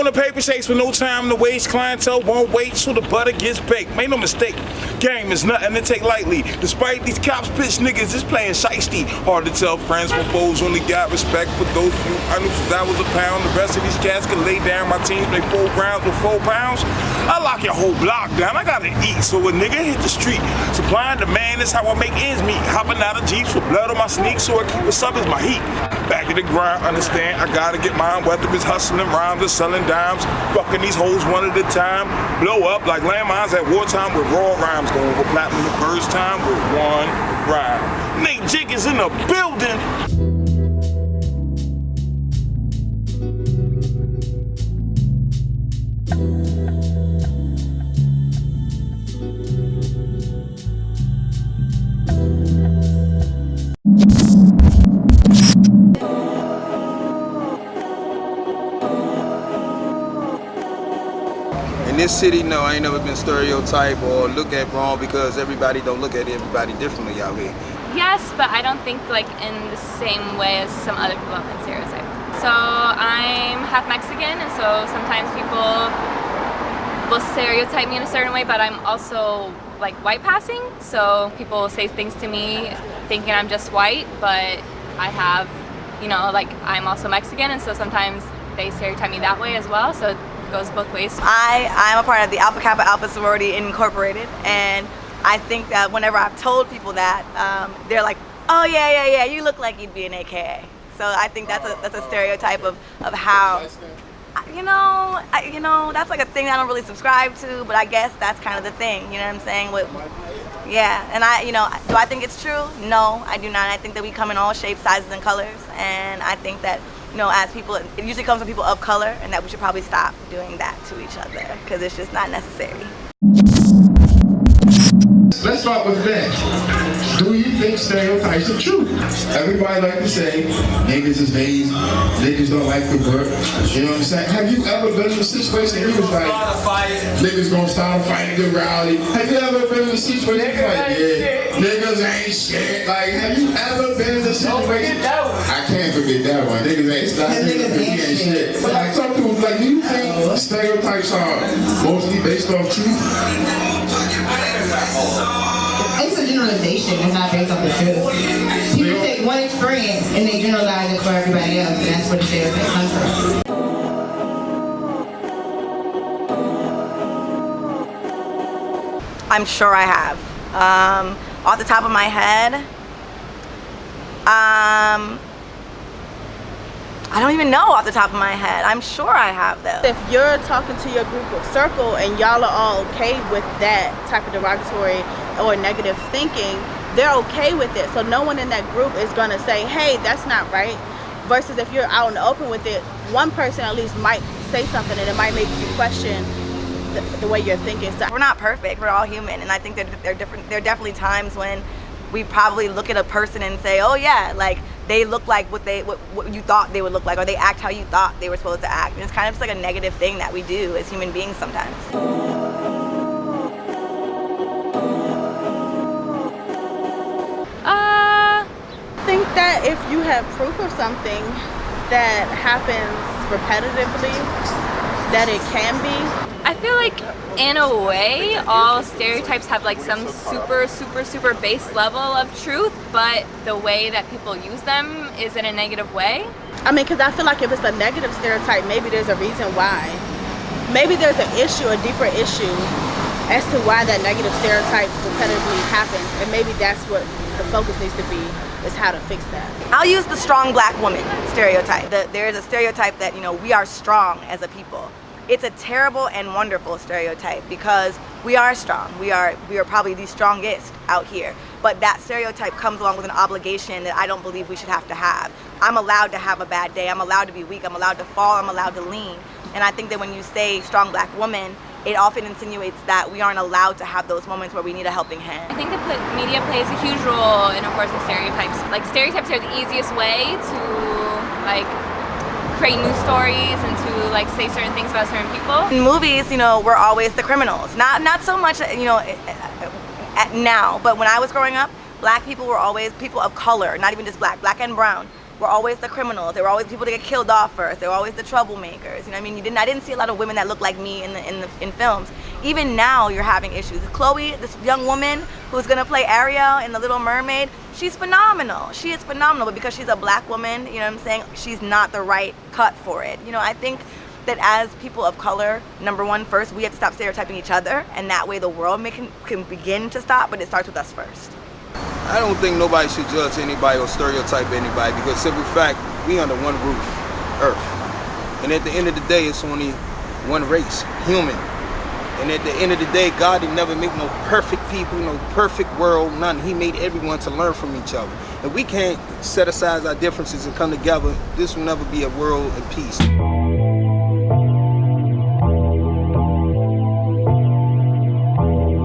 on the paper chase with no time to waste. Clientele won't wait till the butter gets baked. Make no mistake, game is nothing to take lightly. Despite these cops bitch niggas is playing shiesty. Hard to tell friends from foes, only got respect for those few. I knew since I was a pound, the rest of these cats can lay down. My teams play 4 rounds with 4 pounds. I lock your whole block down, I gotta eat, so a nigga hit the street. Supply and demand is how I make ends meet. Hopping out of Jeeps with blood on my sneaks, so I keep us up as my heat. Back in the grind, understand, I gotta get mine, whether it's hustling rhymes or selling dimes. Fucking these hoes one at a time. Blow up like landmines at wartime with raw rhymes. Going for platinum the first time with one rhyme. Nate Jenkins in the building. In this city, no, I ain't never been stereotyped or looked at wrong because everybody don't look at everybody differently out here. Yes, but I don't think like in the same way as some other people have been stereotyped. So I'm half Mexican, and so sometimes people will stereotype me in a certain way, but I'm also like white passing. So people will say things to me thinking I'm just white, but I have, you know, like I'm also Mexican, and so sometimes they stereotype me that way as well. So goes both ways. I'm a part of the Alpha Kappa Alpha Sorority Incorporated, and I think that whenever I've told people that, they're like, oh yeah, you look like you'd be an AKA. So I think that's a stereotype of how, you know, that's like a thing I don't really subscribe to, but I guess that's kind of the thing, you know what I'm saying? Yeah, and do I think it's true? No, I do not. I think that we come in all shapes, sizes, and colors, and I think that, you know, as people, it usually comes from people of color, and that we should probably stop doing that to each other, because it's just not necessary. Let's start with Ben. Do you think stereotypes are true? Everybody like to say, niggas is lazy, niggas don't like to work. You know what I'm saying? Have you ever been in a situation where you was like, niggas gonna start a fight and get rowdy? Have you ever been in a situation like, yeah, niggas ain't shit? Like, have you ever been in a situation? I can't forget that one. Niggas ain't shit. Like, talk to us, like, do you think stereotypes are mostly based off truth? It's a generalization. It's not based on the truth. People take one experience and they generalize it for everybody else, and that's where the stereotype comes from. I'm sure I have. Off the top of my head, I don't even know off the top of my head. I'm sure I have though. If you're talking to your group of circle and y'all are all okay with that type of derogatory or negative thinking, they're okay with it. So no one in that group is gonna say, hey, that's not right. Versus if you're out in the open with it, one person at least might say something and it might make you question the way you're thinking. So we're not perfect, we're all human, and I think that there are definitely times when we probably look at a person and say, oh yeah, like they look like what you thought they would look like, or they act how you thought they were supposed to act. And it's kind of just like a negative thing that we do as human beings sometimes. I think that if you have proof of something that happens repetitively, that it can be. I feel like in a way all stereotypes have like some super base level of truth, but the way that people use them is in a negative way. I mean, because I feel like if it's a negative stereotype, maybe there's a reason why. Maybe there's an issue, a deeper issue as to why that negative stereotype repetitively happens, and maybe that's what the focus needs to be, is how to fix that. I'll use the strong black woman stereotype. There is a stereotype that, you know, we are strong as a people. It's a terrible and wonderful stereotype because we are strong. We are probably the strongest out here. But that stereotype comes along with an obligation that I don't believe we should have to have. I'm allowed to have a bad day. I'm allowed to be weak. I'm allowed to fall. I'm allowed to lean. And I think that when you say strong black woman, it often insinuates that we aren't allowed to have those moments where we need a helping hand. I think the media plays a huge role in enforcing stereotypes. Like, stereotypes are the easiest way to like create news stories and to like say certain things about certain people. In movies, you know, we're always the criminals. Not so much, you know, now, but when I was growing up, black people were always people of color, not even just black and brown. were always the criminals. They were always people that get killed off first. They were always the troublemakers. You know what I mean? I didn't see a lot of women that looked like me in films. Even now, you're having issues. Chloe, this young woman who's gonna play Ariel in The Little Mermaid, she's phenomenal. She is phenomenal, but because she's a black woman, you know what I'm saying, she's not the right cut for it. You know, I think that as people of color, number one, first, we have to stop stereotyping each other, and that way the world can begin to stop, but it starts with us first. I don't think nobody should judge anybody or stereotype anybody, because simple fact, we under one roof, Earth. And at the end of the day, it's only one race, human. And at the end of the day, God didn't never make no perfect people, no perfect world, none. He made everyone to learn from each other. If we can't set aside our differences and come together, this will never be a world of peace.